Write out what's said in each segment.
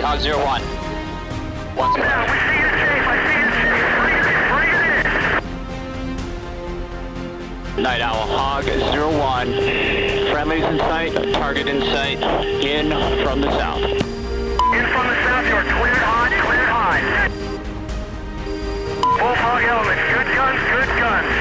Copy, Hog 01. Once more. Yeah, we see you safe. I see you safe. Bring it in. Night Owl, Hog 01. Friendlies in sight, target in sight, in from the south. In from the south, you're cleared hot, cleared hot. Both Hog elements, good guns, good guns.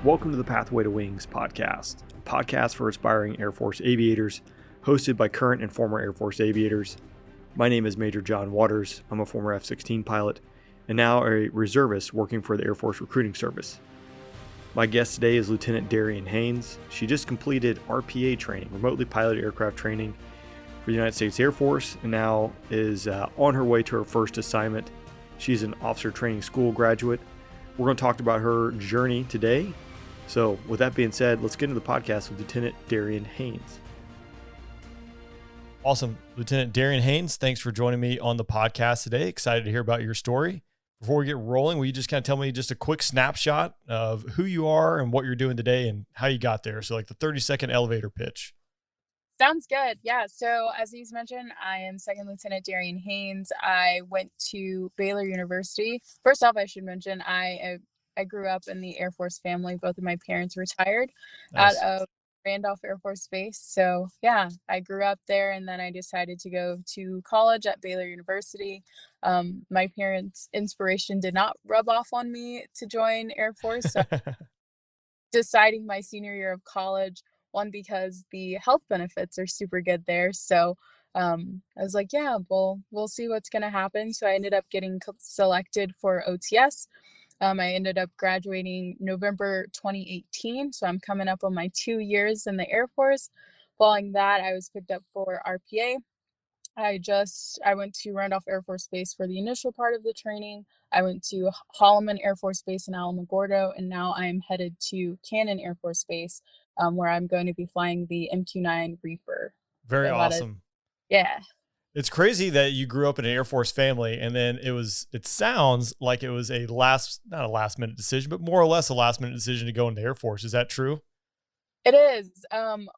Welcome to the Pathway to Wings podcast, a podcast for aspiring Air Force aviators, hosted by current and former Air Force aviators. My name is Major John Waters. I'm a former F-16 pilot and now a reservist working for the Air Force Recruiting Service. My guest today is Lieutenant Darian Haynes. She just completed RPA training, remotely piloted aircraft training for the United States Air Force, and now is on her way to her first assignment. She's an officer training school graduate. We're going to talk about her journey today. So with that being said, let's get into the podcast with Lieutenant Darian Haynes. Awesome. Lieutenant Darian Haynes, thanks for joining me on the podcast today. Excited to hear about your story. Before we get rolling, will you just kind of tell me just a quick snapshot of who you are and what you're doing today and how you got there? So like the 30-second elevator pitch. Sounds good. Yeah. So as he's mentioned, I am Second Lieutenant Darian Haynes. I went to Baylor University. First off, I should mention I grew up in the Air Force family. Both of my parents retired Nice. out of Randolph Air Force Base. So yeah, I grew up there, and then I decided to go to college at Baylor University. My parents' inspiration did not rub off on me to join Air Force. So deciding my senior year of college, one, because the health benefits are super good there. So I was like, yeah, we'll see what's going to happen. So I ended up getting selected for OTS. I ended up graduating November 2018. So I'm coming up on my 2 years in the Air Force. Following that, I was picked up for RPA. I went to Randolph Air Force Base for the initial part of the training. I went to Holloman Air Force Base in Alamogordo, and now I'm headed to Cannon Air Force Base, where I'm going to be flying the MQ-9 Reaper. Very So awesome. Yeah. It's crazy that you grew up in an Air Force family, and then it sounds like it was not a last minute decision, but more or less a last minute decision to go into the Air Force. Is that true? It is.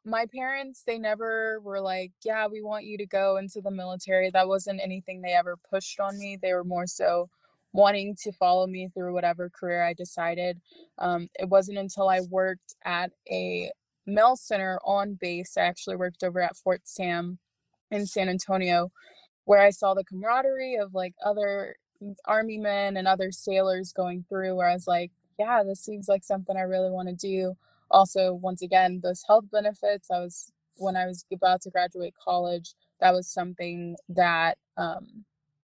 My parents, they never were like, yeah, we want you to go into the military. That wasn't anything they ever pushed on me. They were more so wanting to follow me through whatever career I decided. It wasn't until I worked at a mail center on base. I actually worked over at Fort Sam in San Antonio, where I saw the camaraderie of like other Army men and other sailors going through, where I was like, yeah, this seems like something I really want to do. Also, once again, those health benefits, when I was about to graduate college, that was something that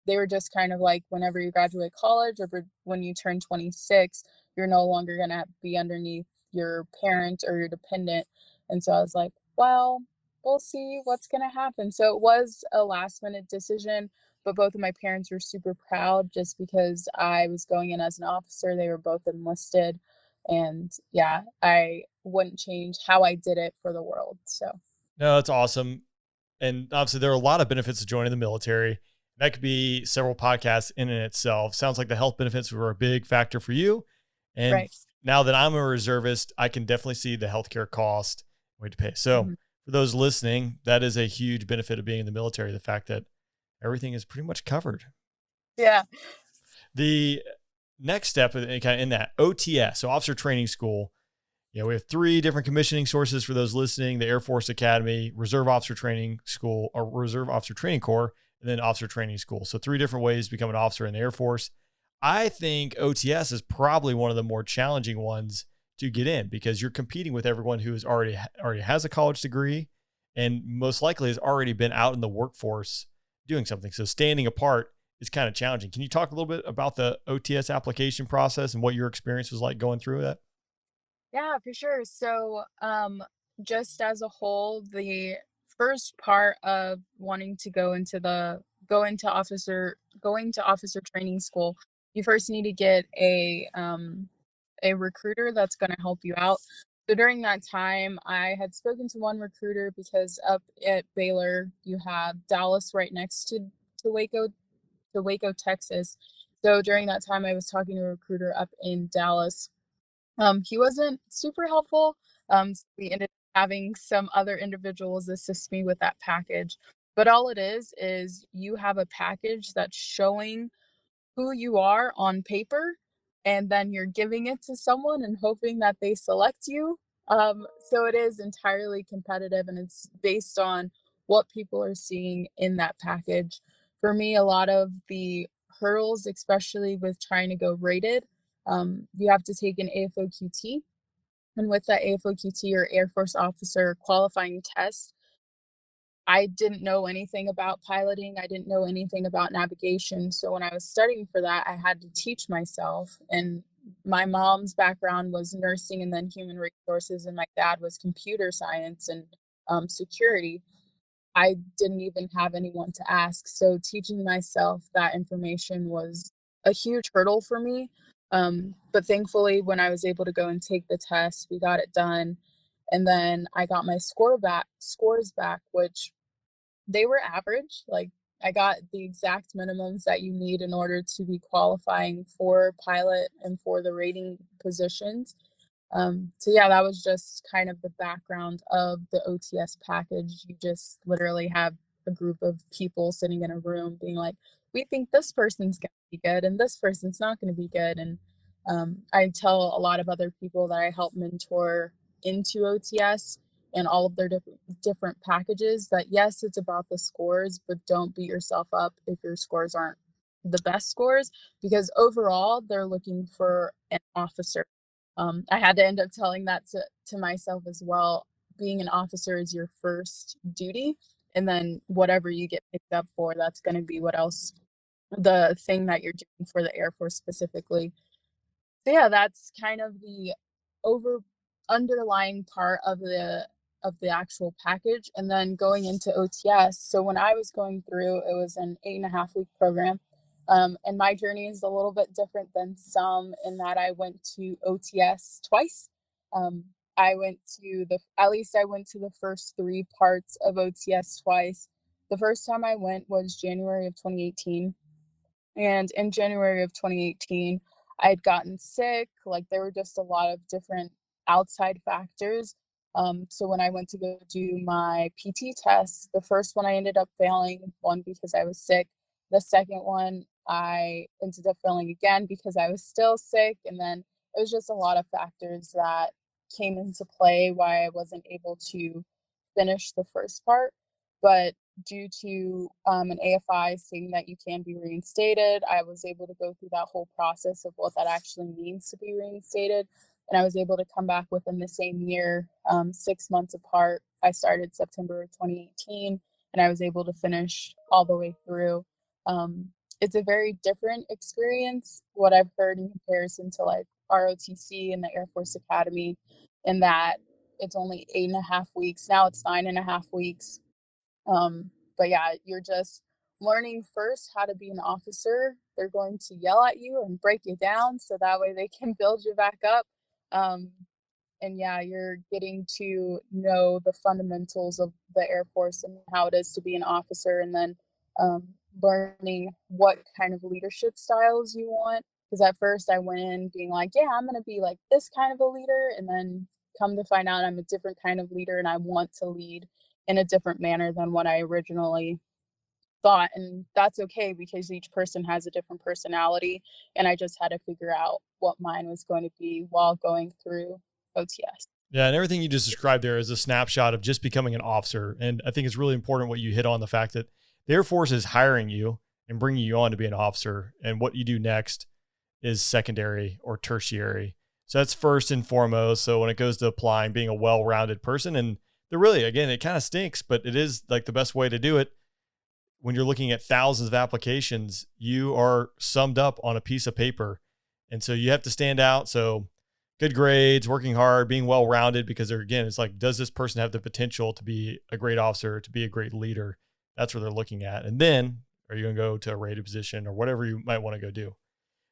they were just kind of like, whenever you graduate college or when you turn 26, you're no longer going to be underneath your parent or your dependent. And so I was like, well, we'll see what's going to happen. So it was a last minute decision, but both of my parents were super proud just because I was going in as an officer. They were both enlisted. And yeah, I wouldn't change how I did it for the world. So No, that's awesome. And obviously there are a lot of benefits to joining the military. That could be several podcasts in and itself. Sounds like the health benefits were a big factor for you. And right. Now that I'm a reservist, I can definitely see the healthcare cost we have to pay. So for those listening, that is a huge benefit of being in the military. The fact that everything is pretty much covered. Yeah. The next step in that OTS, so Officer Training School, we have 3 different commissioning sources for those listening: the Air Force Academy, Reserve Officer Training School, or Reserve Officer Training Corps, and then Officer Training School. So 3 different ways to become an officer in the Air Force. I think OTS is probably one of the more challenging ones to get in, because you're competing with everyone who is already has a college degree and most likely has already been out in the workforce doing something. So standing apart is kind of challenging. Can you talk a little bit about the OTS application process and what your experience was like going through that? Yeah, for sure. So just as a whole, the first part of wanting to go into officer training school, you first need to get a recruiter that's going to help you out. So during that time, I had spoken to one recruiter because up at Baylor, you have Dallas right next to Waco, Texas. So during that time, I was talking to a recruiter up in Dallas. He wasn't super helpful. So we ended up having some other individuals assist me with that package. But all it is you have a package that's showing who you are on paper, and then you're giving it to someone and hoping that they select you. So it is entirely competitive, and it's based on what people are seeing in that package. For me, a lot of the hurdles, especially with trying to go rated, you have to take an AFOQT. And with that AFOQT, or Air Force Officer Qualifying Test, I didn't know anything about piloting. I didn't know anything about navigation. So when I was studying for that, I had to teach myself. And my mom's background was nursing and then human resources, and my dad was computer science and security. I didn't even have anyone to ask. So teaching myself that information was a huge hurdle for me. But thankfully, when I was able to go and take the test, we got it done. And then I got my scores back, which they were average. Like, I got the exact minimums that you need in order to be qualifying for pilot and for the rating positions. So yeah, that was just kind of the background of the OTS package. You just literally have a group of people sitting in a room being like, we think this person's going to be good and this person's not going to be good. And I tell a lot of other people that I help mentor into OTS and all of their different packages that yes, it's about the scores, but don't beat yourself up if your scores aren't the best scores, because overall they're looking for an officer. I had to end up telling that to myself as well. Being an officer is your first duty, and then whatever you get picked up for, that's going to be what else, the thing that you're doing for the Air Force specifically. So yeah, that's kind of the over underlying part of the actual package. And then going into OTS. So when I was going through, it was an 8.5-week program. And my journey is a little bit different than some in that I went to OTS twice. I went to the first 3 parts of OTS twice. The first time I went was January of 2018. And in January of 2018, I had gotten sick. Like, there were just a lot of different outside factors. So when I went to go do my PT test, the first one I ended up failing, one because I was sick. The second one I ended up failing again because I was still sick. And then it was just a lot of factors that came into play why I wasn't able to finish the first part. But due to an AFI saying that you can be reinstated, I was able to go through that whole process of what that actually means to be reinstated. And I was able to come back within the same year, 6 months apart. I started September of 2018, and I was able to finish all the way through. It's a very different experience, what I've heard in comparison to like ROTC and the Air Force Academy, in that it's only 8.5 weeks. Now it's 9.5 weeks. But yeah, you're just learning first how to be an officer. They're going to yell at you and break you down so that way they can build you back up. And yeah, you're getting to know the fundamentals of the Air Force and how it is to be an officer, and then learning what kind of leadership styles you want. Because at first I went in being like, yeah, I'm going to be like this kind of a leader, and then come to find out I'm a different kind of leader and I want to lead in a different manner than what I originally thought. And that's okay, because each person has a different personality, and I just had to figure out what mine was going to be while going through OTS. Yeah, and everything you just described there is a snapshot of just becoming an officer. And I think it's really important what you hit on, the fact that the Air Force is hiring you and bringing you on to be an officer, and what you do next is secondary or tertiary. So that's first and foremost. So when it goes to applying, being a well-rounded person, and they're really, again, it kind of stinks, but it is like the best way to do it. When you're looking at thousands of applications, you are summed up on a piece of paper. And so you have to stand out. So good grades, working hard, being well-rounded, because they're, again, it's like, does this person have the potential to be a great officer, to be a great leader? That's what they're looking at. And then are you going to go to a rated position or whatever you might want to go do?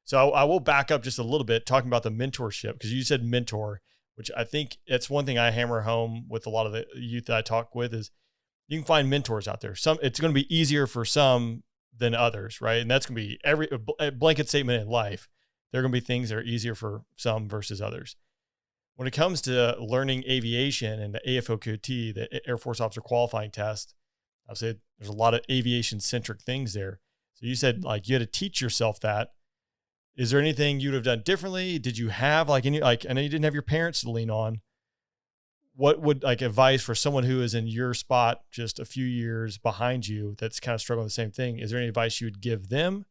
So I will back up just a little bit talking about the mentorship, because you said mentor, which I think it's one thing I hammer home with a lot of the youth that I talk with is you can find mentors out there. It's going to be easier for some than others, right? And that's going to be a blanket statement in life. There are going to be things that are easier for some versus others. when it comes to learning aviation and the AFOQT, the Air Force Officer Qualifying Test, I'll say there's a lot of aviation centric things there. So you said like you had to teach yourself that. Is there anything you'd have done differently? Did you have like any, like, I know you didn't have your parents to lean on. What would like advice for someone who is in your spot just a few years behind you that's kind of struggling with the same thing? Is there any advice you would give them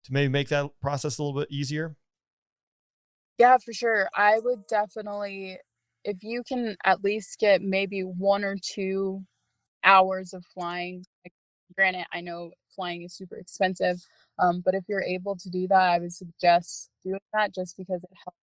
to maybe make that process a little bit easier? Yeah, for sure. I would definitely, if you can at least get maybe 1 or 2 hours of flying. Like, granted, I know flying is super expensive, but if you're able to do that, I would suggest doing that just because it helps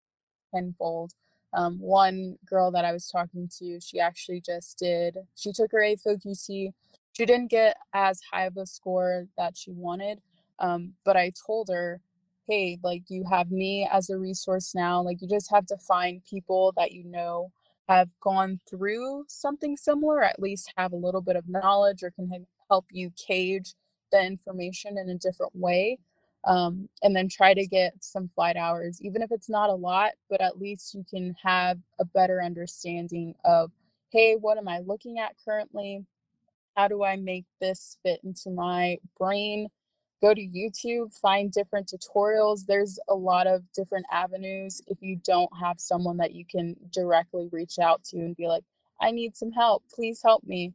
tenfold. One girl that I was talking to, she took her AFOQT. She didn't get as high of a score that she wanted, but I told her, hey, like, you have me as a resource now. Like, you just have to find people that you know have gone through something similar, at least have a little bit of knowledge or can help you cage the information in a different way. And then try to get some flight hours, even if it's not a lot, but at least you can have a better understanding of, hey, what am I looking at currently? How do I make this fit into my brain? Go to YouTube, find different tutorials. There's a lot of different avenues if you don't have someone that you can directly reach out to and be like, I need some help. Please help me.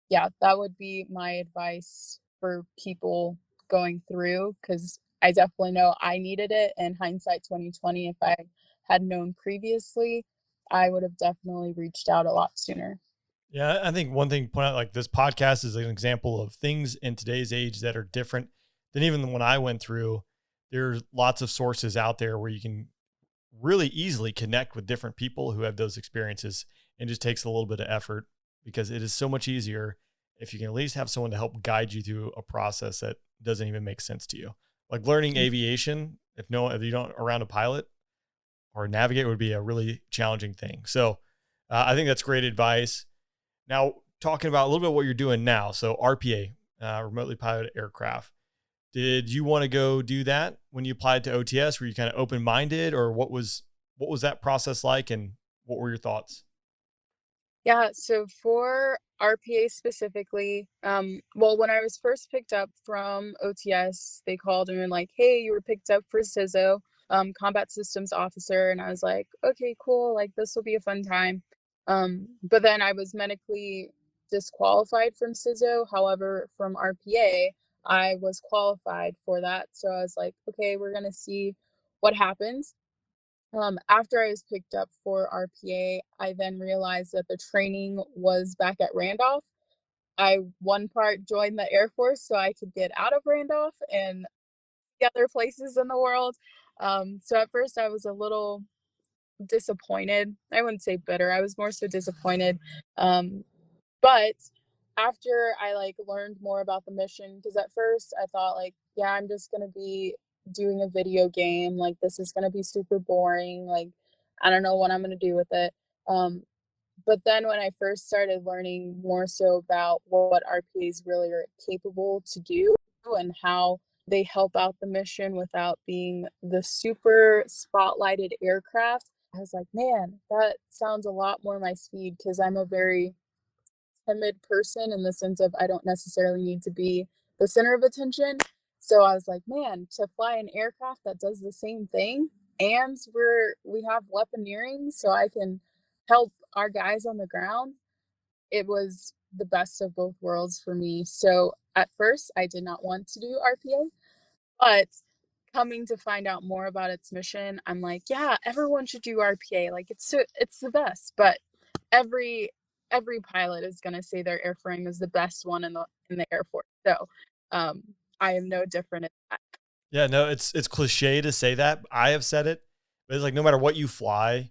Yeah, that would be my advice for people going through, because I definitely know I needed it. And hindsight 2020, if I had known previously, I would have definitely reached out a lot sooner. Yeah, I think one thing to point out, like this podcast is an example of things in today's age that are different than even when I went through. There's lots of sources out there where you can really easily connect with different people who have those experiences, and just takes a little bit of effort because it is so much easier if you can at least have someone to help guide you through a process that doesn't even make sense to you. Like learning aviation, if you don't around a pilot or a navigator would be a really challenging thing. So I think that's great advice. Now, talking about a little bit what you're doing now. So RPA, remotely piloted aircraft. Did you want to go do that when you applied to OTS? Were you kind of open-minded, or what was that process like, and what were your thoughts? Yeah, so for RPA specifically, well, when I was first picked up from OTS, they called and were like, hey, you were picked up for CISO, Combat Systems Officer. And I was like, okay, cool. Like, this will be a fun time. But then I was medically disqualified from CISO. However, from RPA, I was qualified for that. So I was like, okay, we're going to see what happens. After I was picked up for RPA, I then realized that the training was back at Randolph. I one part joined the Air Force so I could get out of Randolph and the other places in the world. So at first I was a little disappointed. I wouldn't say bitter. I was more so disappointed. But after I like learned more about the mission, because at first I thought like, yeah, I'm just gonna be doing a video game. Like, this is gonna be super boring. Like, I don't know what I'm gonna do with it. Um, but then when I first started learning more so about what RPAs really are capable to do and how they help out the mission without being the super spotlighted aircraft, I was like, man, that sounds a lot more my speed, because I'm a very timid person in the sense of I don't necessarily need to be the center of attention. So I was like, man, to fly an aircraft that does the same thing, and we have weaponeering so I can help our guys on the ground, it was the best of both worlds for me. So at first I did not want to do RPA, but coming to find out more about its mission, I'm like, yeah, everyone should do RPA. Like, it's the best. But every pilot is gonna say their airframe is the best one in the Air Force. So I am no different in that. Yeah, no, it's cliche to say that. I have said it, but it's like no matter what you fly,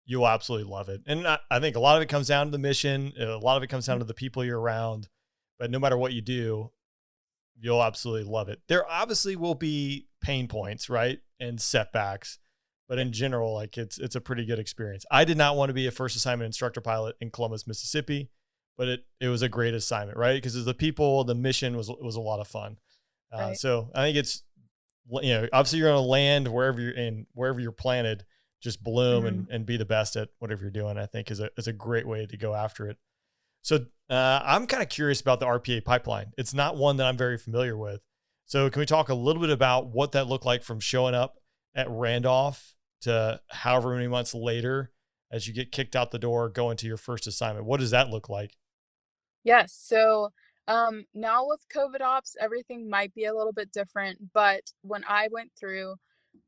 you'll absolutely love it. And I think a lot of it comes down to the mission. A lot of it comes down to the people you're around. But no matter what you do, you'll absolutely love it. There obviously will be pain points, right, and setbacks, but in general, like it's a pretty good experience. I did not want to be a first assignment instructor pilot in Columbus, Mississippi, but it was a great assignment, right? Because the people, the mission was a lot of fun. Right. So I think it's, obviously you're going to land wherever you're planted. just bloom and be the best at whatever you're doing, I think is a great way to go after it. So I'm kind of curious about the RPA pipeline. It's not one that I'm very familiar with. So can we talk a little bit about what that looked like from showing up at Randolph to however many months later as you get kicked out the door, going to your first assignment? What does that look like? Yes. So now with COVID ops, everything might be a little bit different. But when I went through,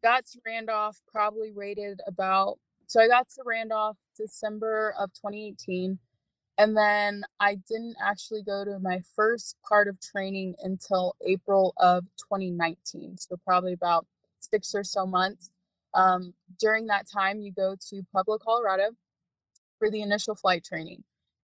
got to Randolph, probably rated about, so I got to Randolph December of 2018. And then I didn't actually go to my first part of training until April of 2019. So probably about 6 or so months. During that time, you go to Pueblo, Colorado for the initial flight training.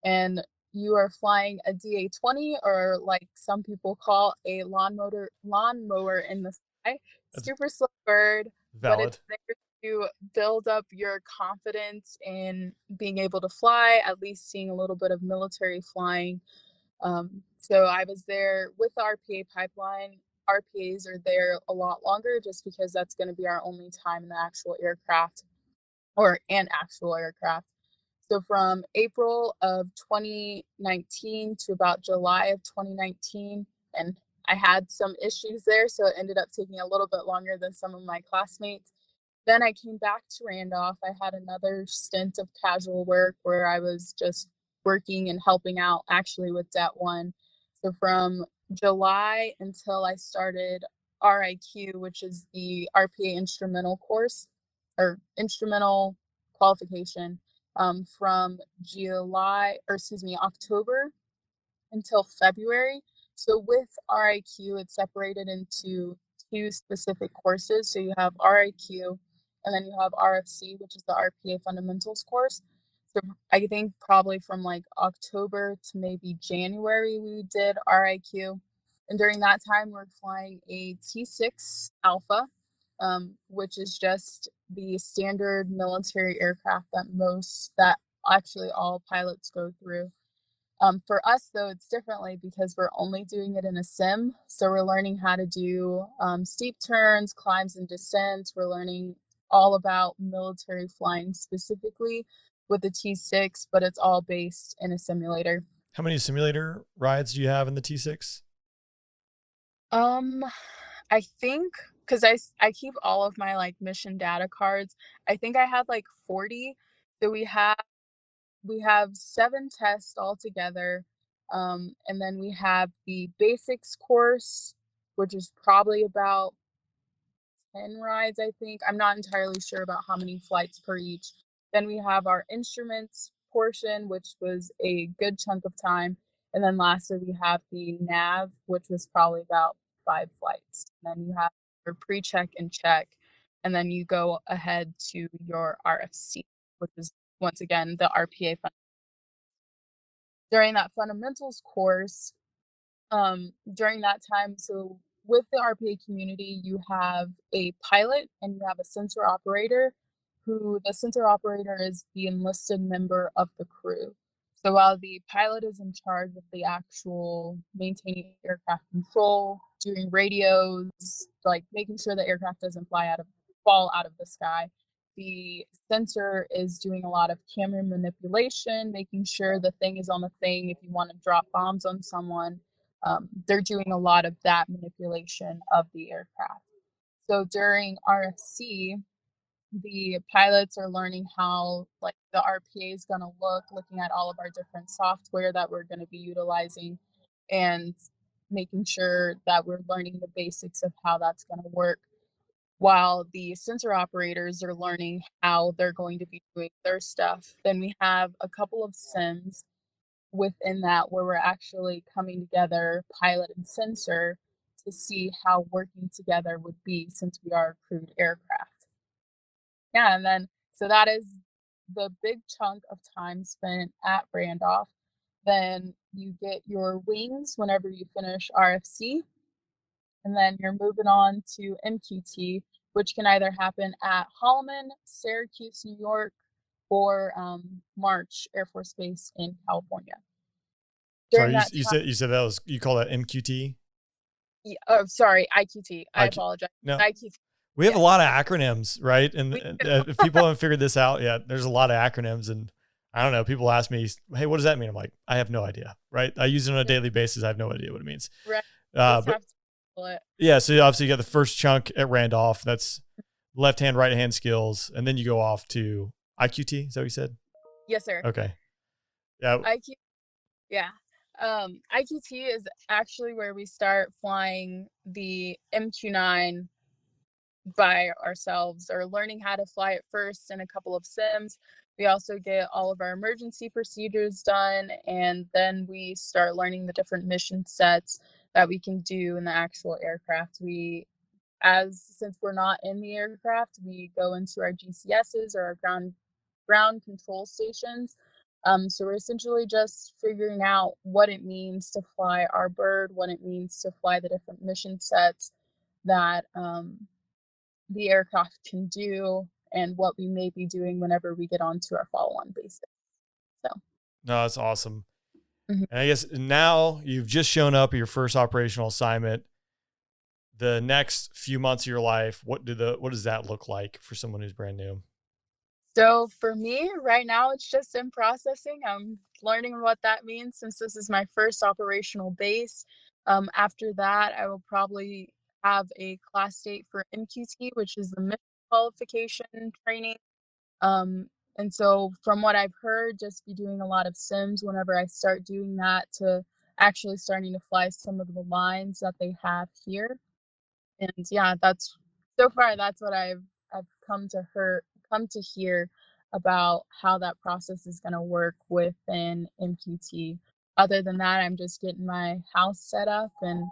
And you are flying a DA-20, or like some people call a lawnmower in the sky. That's Super slow bird, but valid. it's there to build up your confidence in being able to fly, at least seeing a little bit of military flying. So I was there with the RPA pipeline. RPAs are there a lot longer just because that's going to be our only time in the actual aircraft or an actual aircraft. So from April of 2019 to about July of 2019, and I had some issues there, so it ended up taking a little bit longer than some of my classmates. Then I came back to Randolph. I had another stint of casual work where I was just working and helping out actually with Det 1. So from July until I started RIQ, which is the RPA instrumental course or instrumental qualification, from October until February. So with RIQ, it's separated into two specific courses. So you have RIQ and then you have RFC, which is the RPA fundamentals course. So I think probably from like October to maybe January, we did RIQ. And during that time, we're flying a T6 Alpha, which is just the standard military aircraft that actually all pilots go through. For us, though, it's differently because we're only doing it in a sim. So we're learning how to do steep turns, climbs and descents. We're learning all about military flying specifically with the T6, but it's all based in a simulator. How many simulator rides do you have in the T6? I think because I keep all of my like mission data cards. I think I had like 40. So we have 7 tests altogether. And then we have the basics course, which is probably about 10 rides, I think. I'm not entirely sure about how many flights per each. Then we have our instruments portion, which was a good chunk of time. And then lastly, we have the nav, which was probably about 5 flights. And then you have your pre-check and check. And then you go ahead to your RFC, which is once again the RPA during that fundamentals course. During that time, so with the RPA community, you have a pilot and you have a sensor operator, who the sensor operator is the enlisted member of the crew. So while the pilot is in charge of the actual maintaining aircraft control, doing radios, like making sure the aircraft doesn't fall out of the sky, the sensor is doing a lot of camera manipulation, making sure the thing is on the thing. If you want to drop bombs on someone, they're doing a lot of that manipulation of the aircraft. So during RFC, the pilots are learning how like the RPA is going to look, looking at all of our different software that we're going to be utilizing and making sure that we're learning the basics of how that's going to work, while the sensor operators are learning how they're going to be doing their stuff. Then we have a couple of sims within that where we're actually coming together, pilot and sensor, to see how working together would be since we are a crewed aircraft. Yeah, and then so that is the big chunk of time spent at Randolph. Then you get your wings whenever you finish RFC, and then you're moving on to MQT, which can either happen at Holloman, Syracuse, New York, or March Air Force Base in California. Sorry, you said that was, you call that MQT? Oh, sorry, IQT. I apologize. No, IQT. We have Yeah. a lot of acronyms, right? And We if people haven't figured this out yet, there's a lot of acronyms. And I don't know, people ask me, hey, what does that mean? I'm like, I have no idea, right? I use it on a daily basis. I have no idea what it means. Right. Just But have to feel it. yeah, so obviously you got the first chunk at Randolph. That's left hand, right hand skills. And then you go off to IQT. Is that what you said? Yes, sir. Okay. Yeah. IQ, yeah. IQT is actually where we start flying the MQ-9 by ourselves, or learning how to fly it first in a couple of sims. We also get all of our emergency procedures done, and then we start learning the different mission sets that we can do in the actual aircraft. Since we're not in the aircraft, we go into our GCSs, or our ground control stations. So we're essentially just figuring out what it means to fly our bird, what it means to fly the different mission sets that the aircraft can do, and what we may be doing whenever we get onto our follow-on basis. So, No, that's awesome. Mhm. And I guess now you've just shown up at your first operational assignment. The next few months of your life, what does that look like for someone who's brand new? so for me, right now, it's just in processing. I'm learning what that means since this is my first operational base. After that, I will probably have a class date for MQT, which is the mission qualification training. Um, and so from what I've heard, just be doing a lot of sims whenever I start doing that, to actually starting to fly some of the lines that they have here. And yeah, that's what I've come to hear about how that process is gonna work within MQT. Other than that, I'm just getting my house set up and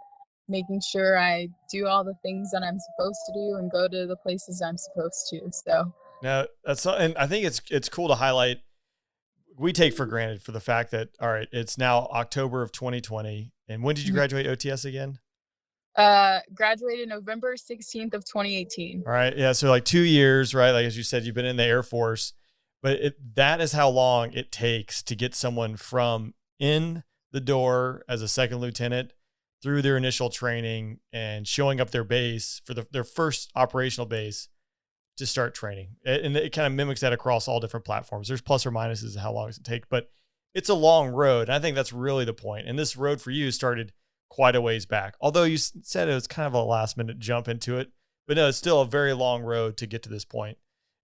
making sure I do all the things that I'm supposed to do and go to the places I'm supposed to. So Now and I think it's cool to highlight. We take for granted for the fact that, all right, it's now October of 2020. And when did you graduate OTS again? graduated November 16th of 2018. All right. Yeah. So like 2 years, right? Like, as you said, you've been in the Air Force, but that is how long it takes to get someone from in the door as a second lieutenant through their initial training and showing up their base for their first operational base to start training. And it kind of mimics that across all different platforms. There's plus or minuses, how long does it take, but it's a long road. And I think that's really the point. And this road for you started quite a ways back, although you said it was kind of a last minute jump into it, but no, it's still a very long road to get to this point.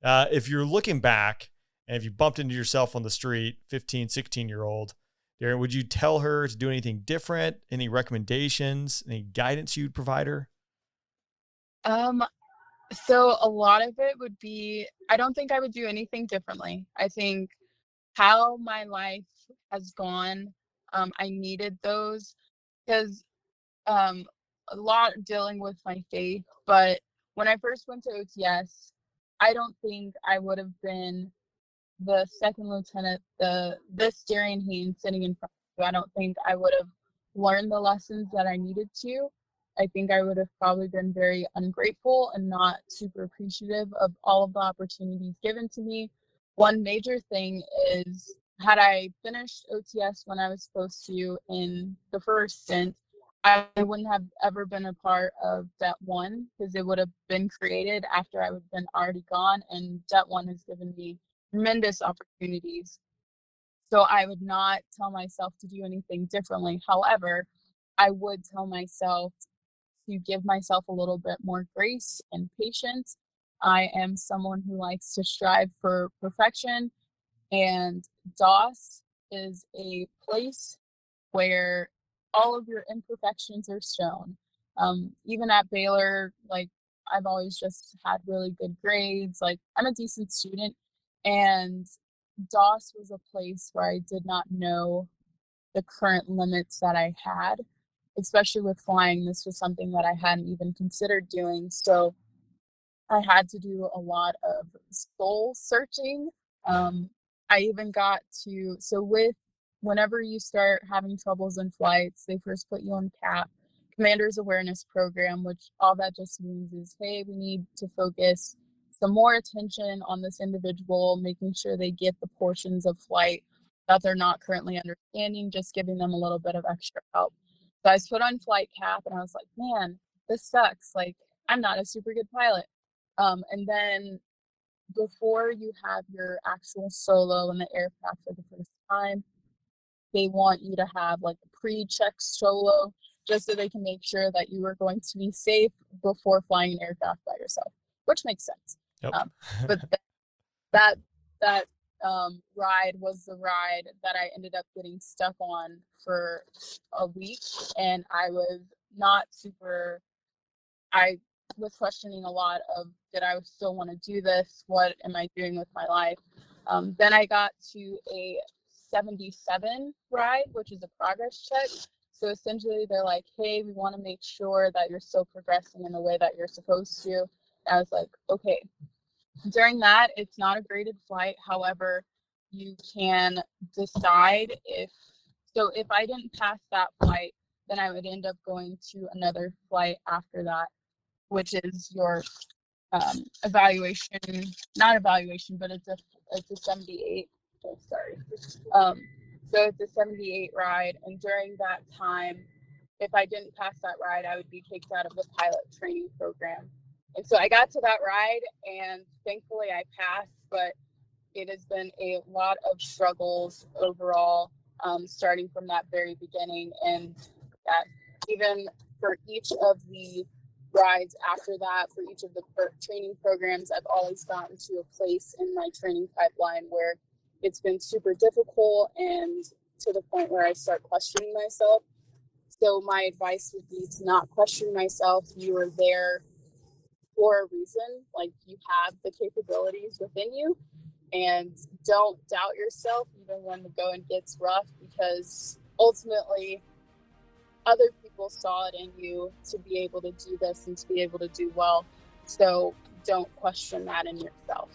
If you're looking back and if you bumped into yourself on the street, 15, 16-year-old, Darian, would you tell her to do anything different? Any recommendations, any guidance you'd provide her? So a lot of it would be, I don't think I would do anything differently. I think how my life has gone, I needed those, because a lot dealing with my faith. But when I first went to OTS, I don't think I would have been the second lieutenant, this Darian Haynes sitting in front of you. I don't think I would have learned the lessons that I needed to. I think I would have probably been very ungrateful and not super appreciative of all of the opportunities given to me. One major thing is, had I finished OTS when I was supposed to in the first stint, I wouldn't have ever been a part of Det 1, because it would have been created after I would have been already gone, and Det 1 has given me tremendous opportunities. So I would not tell myself to do anything differently. However, I would tell myself to give myself a little bit more grace and patience. I am someone who likes to strive for perfection, and DOS is a place where all of your imperfections are shown. Even at Baylor, like, I've always just had really good grades. Like, I'm a decent student, and DOS was a place where I did not know the current limits that I had, especially with flying. This was something that I hadn't even considered doing. So I had to do a lot of soul searching. I even got to, whenever you start having troubles in flights, they first put you on CAP, Commander's Awareness Program, which all that just means is, hey, we need to focus some more attention on this individual, making sure they get the portions of flight that they're not currently understanding, just giving them a little bit of extra help. So I was put on flight CAP, and I was like, man, this sucks. Like, I'm not a super good pilot. And then before you have your actual solo in the aircraft for the first time, they want you to have like a pre-check solo, just so they can make sure that you are going to be safe before flying an aircraft by yourself, which makes sense. Yep. But that ride was the ride that I ended up getting stuck on for a week, and I was not super. I was questioning a lot of, did I still want to do this? What am I doing with my life? Then I got to a 77 ride, which is a progress check. So essentially they're like, hey, we want to make sure that you're still progressing in the way that you're supposed to. And I was like, okay. During that, it's not a graded flight. However, you can decide if I didn't pass that flight, then I would end up going to another flight after that, which is your not evaluation, but it's a 78. Oh, sorry. So it's a 78 ride, and during that time, if I didn't pass that ride, I would be kicked out of the pilot training program. And so I got to that ride, and thankfully I passed, but it has been a lot of struggles overall, starting from that very beginning. And that even for each of the rides after that, for each of the training programs, I've always gotten to a place in my training pipeline where it's been super difficult and to the point where I start questioning myself. So my advice would be to not question myself. You are there for a reason. Like, you have the capabilities within you, and don't doubt yourself even when the going gets rough, because ultimately other people saw it in you to be able to do this and to be able to do well. So don't question that in yourself.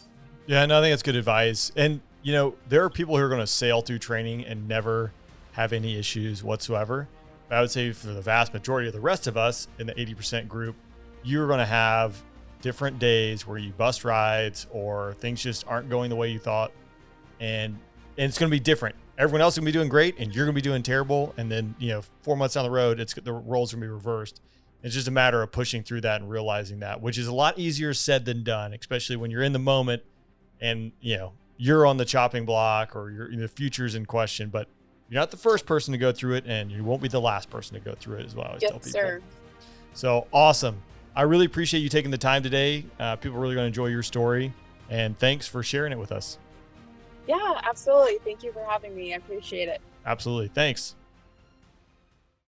Yeah, no, I think that's good advice. And, there are people who are going to sail through training and never have any issues whatsoever. But I would say for the vast majority of the rest of us in the 80% group, you're going to have different days where you bust rides or things just aren't going the way you thought. And it's going to be different. Everyone else is going to be doing great and you're going to be doing terrible. And then, 4 months down the road, the roles are going to be reversed. It's just a matter of pushing through that and realizing that, which is a lot easier said than done, especially when you're in the moment and, you're on the chopping block or the future's in question, but you're not the first person to go through it and you won't be the last person to go through it as well. Yes, sir. So awesome. I really appreciate you taking the time today. People are really going to enjoy your story, and thanks for sharing it with us. Yeah, absolutely. Thank you for having me. I appreciate it. Absolutely. Thanks.